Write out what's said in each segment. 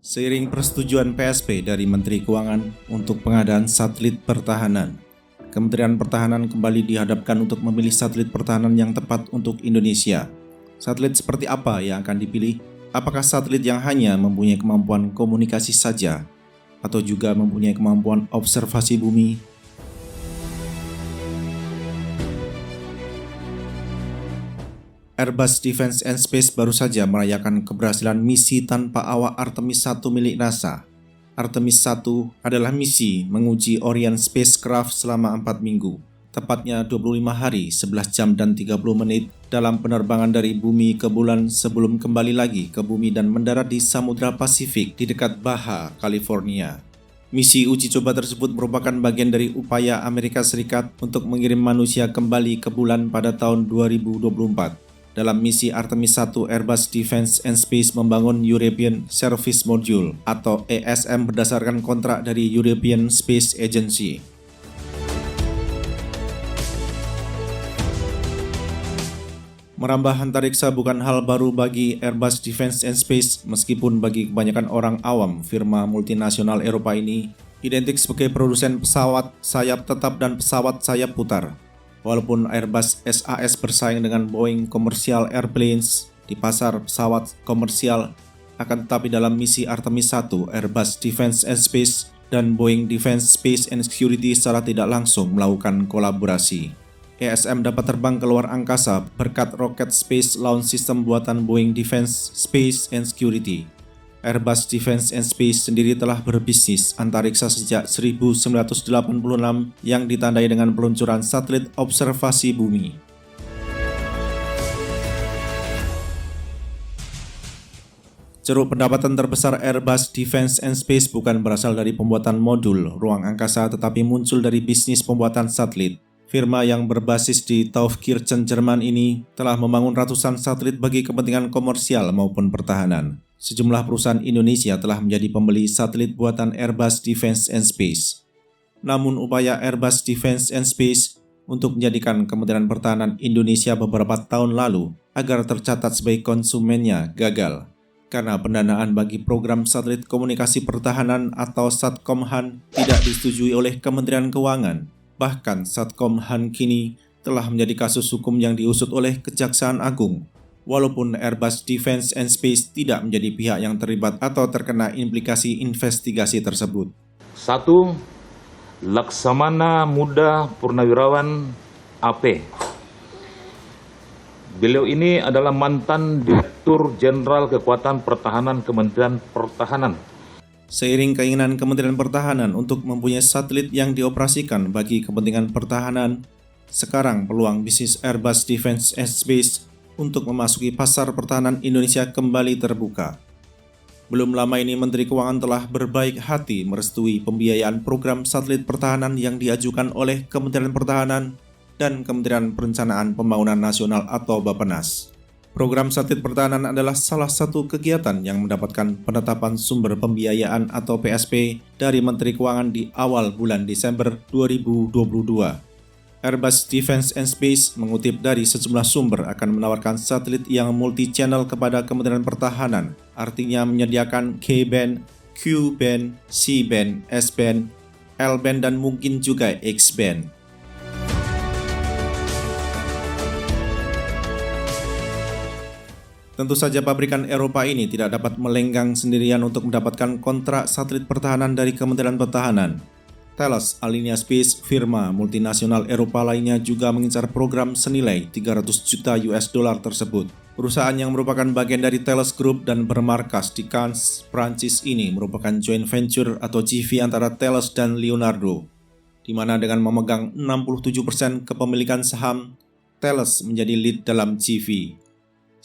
Seiring persetujuan PSP dari Menteri Keuangan untuk pengadaan satelit pertahanan, Kementerian Pertahanan kembali dihadapkan untuk memilih satelit pertahanan yang tepat untuk Indonesia. Satelit seperti apa yang akan dipilih? Apakah satelit yang hanya mempunyai kemampuan komunikasi saja, atau juga mempunyai kemampuan observasi bumi? Airbus Defence and Space baru saja merayakan keberhasilan misi tanpa awak Artemis 1 milik NASA. Artemis 1 adalah misi menguji Orion spacecraft selama 4 minggu, tepatnya 25 hari, 11 jam dan 30 menit dalam penerbangan dari bumi ke bulan sebelum kembali lagi ke bumi dan mendarat di Samudra Pasifik di dekat Baja, California. Misi uji coba tersebut merupakan bagian dari upaya Amerika Serikat untuk mengirim manusia kembali ke bulan pada tahun 2024. Dalam misi Artemis 1, Airbus Defence and Space membangun European Service Module atau ESM berdasarkan kontrak dari European Space Agency. Merambah antariksa bukan hal baru bagi Airbus Defence and Space, meskipun bagi kebanyakan orang awam, firma multinasional Eropa ini identik sebagai produsen pesawat sayap tetap dan pesawat sayap putar. Walaupun Airbus SAS bersaing dengan Boeing Commercial Airplanes di pasar pesawat komersial, akan tetapi dalam misi Artemis 1, Airbus Defence and Space dan Boeing Defence, Space and Security secara tidak langsung melakukan kolaborasi. ESM dapat terbang ke luar angkasa berkat Rocket Space Launch System buatan Boeing Defence, Space and Security. Airbus Defence and Space sendiri telah berbisnis antariksa sejak 1986 yang ditandai dengan peluncuran satelit observasi bumi. Ceruk pendapatan terbesar Airbus Defence and Space bukan berasal dari pembuatan modul ruang angkasa tetapi muncul dari bisnis pembuatan satelit. Firma yang berbasis di Taufkirchen, Jerman ini telah membangun ratusan satelit bagi kepentingan komersial maupun pertahanan. Sejumlah perusahaan Indonesia telah menjadi pembeli satelit buatan Airbus Defence and Space. Namun upaya Airbus Defence and Space untuk menjadikan Kementerian Pertahanan Indonesia beberapa tahun lalu agar tercatat sebagai konsumennya gagal. Karena pendanaan bagi program satelit komunikasi pertahanan atau Satkomhan tidak disetujui oleh Kementerian Keuangan. Bahkan Satkomhan kini telah menjadi kasus hukum yang diusut oleh Kejaksaan Agung. Walaupun Airbus Defence and Space tidak menjadi pihak yang terlibat atau terkena implikasi investigasi tersebut. 1. Laksamana Muda Purnawirawan AP. Beliau ini adalah mantan Direktur Jenderal Kekuatan Pertahanan Kementerian Pertahanan. Seiring keinginan Kementerian Pertahanan untuk mempunyai satelit yang dioperasikan bagi kepentingan pertahanan, sekarang peluang bisnis Airbus Defence and Space untuk memasuki pasar pertahanan Indonesia kembali terbuka. Belum lama ini Menteri Keuangan telah berbaik hati merestui pembiayaan program satelit pertahanan yang diajukan oleh Kementerian Pertahanan dan Kementerian Perencanaan Pembangunan Nasional atau Bappenas. Program satelit pertahanan adalah salah satu kegiatan yang mendapatkan penetapan sumber pembiayaan atau PSP dari Menteri Keuangan di awal bulan Desember 2022. Airbus Defence and Space mengutip dari sejumlah sumber akan menawarkan satelit yang multi-channel kepada Kementerian Pertahanan, artinya menyediakan K-band, Q-band, C-band, S-band, L-band dan mungkin juga X-band. Tentu saja pabrikan Eropa ini tidak dapat melenggang sendirian untuk mendapatkan kontrak satelit pertahanan dari Kementerian Pertahanan. Thales Alenia Space, firma multinasional Eropa lainnya juga mengincar program senilai 300 juta US dollar tersebut. Perusahaan yang merupakan bagian dari Thales Group dan bermarkas di Cannes, Prancis ini merupakan joint venture atau JV antara Thales dan Leonardo, di mana dengan memegang 67% kepemilikan saham, Thales menjadi lead dalam JV.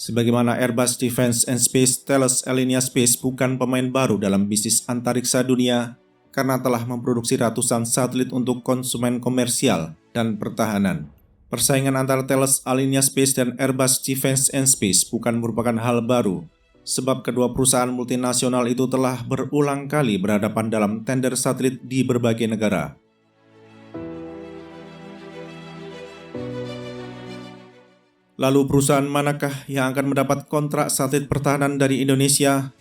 Sebagaimana Airbus Defence and Space, Thales Alenia Space bukan pemain baru dalam bisnis antariksa dunia, karena telah memproduksi ratusan satelit untuk konsumen komersial dan pertahanan. Persaingan antara Thales Alenia Space dan Airbus Defence and Space bukan merupakan hal baru, sebab kedua perusahaan multinasional itu telah berulang kali berhadapan dalam tender satelit di berbagai negara. Lalu perusahaan manakah yang akan mendapat kontrak satelit pertahanan dari Indonesia?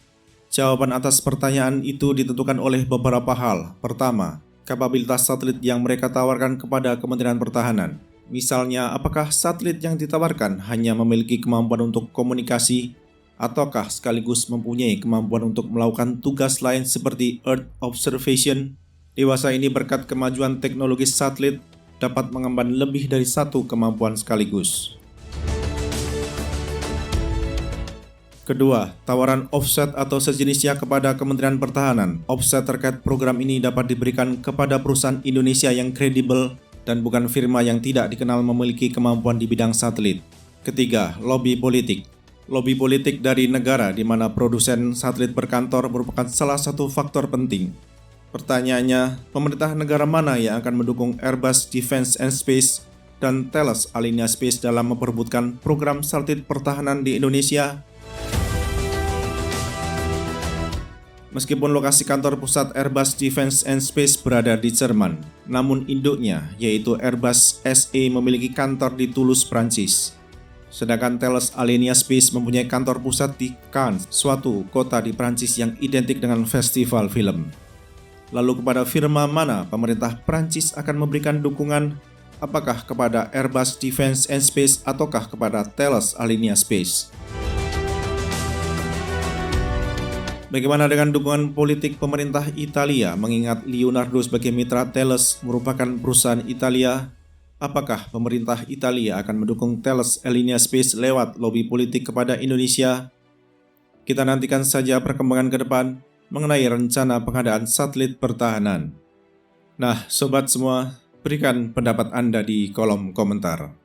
Jawaban atas pertanyaan itu ditentukan oleh beberapa hal. Pertama, kapabilitas satelit yang mereka tawarkan kepada Kementerian Pertahanan. Misalnya, apakah satelit yang ditawarkan hanya memiliki kemampuan untuk komunikasi, ataukah sekaligus mempunyai kemampuan untuk melakukan tugas lain seperti Earth Observation? Dewasa ini berkat kemajuan teknologi satelit dapat mengemban lebih dari satu kemampuan sekaligus. Kedua, tawaran offset atau sejenisnya kepada Kementerian Pertahanan. Offset terkait program ini dapat diberikan kepada perusahaan Indonesia yang kredibel dan bukan firma yang tidak dikenal memiliki kemampuan di bidang satelit. Ketiga, lobby politik. Lobby politik dari negara di mana produsen satelit berkantor merupakan salah satu faktor penting. Pertanyaannya, pemerintah negara mana yang akan mendukung Airbus Defence and Space dan Thales Alenia Space dalam memperebutkan program satelit pertahanan di Indonesia? Meskipun lokasi kantor pusat Airbus Defence and Space berada di Jerman, namun induknya, yaitu Airbus SE memiliki kantor di Toulouse, Prancis. Sedangkan Thales Alenia Space mempunyai kantor pusat di Cannes, suatu kota di Prancis yang identik dengan festival film. Lalu kepada firma mana pemerintah Prancis akan memberikan dukungan? Apakah kepada Airbus Defence and Space ataukah kepada Thales Alenia Space? Bagaimana dengan dukungan politik pemerintah Italia mengingat Leonardo sebagai mitra Thales merupakan perusahaan Italia? Apakah pemerintah Italia akan mendukung Thales Alenia Space lewat lobi politik kepada Indonesia? Kita nantikan saja perkembangan ke depan mengenai rencana pengadaan satelit pertahanan. Nah, sobat semua, berikan pendapat Anda di kolom komentar.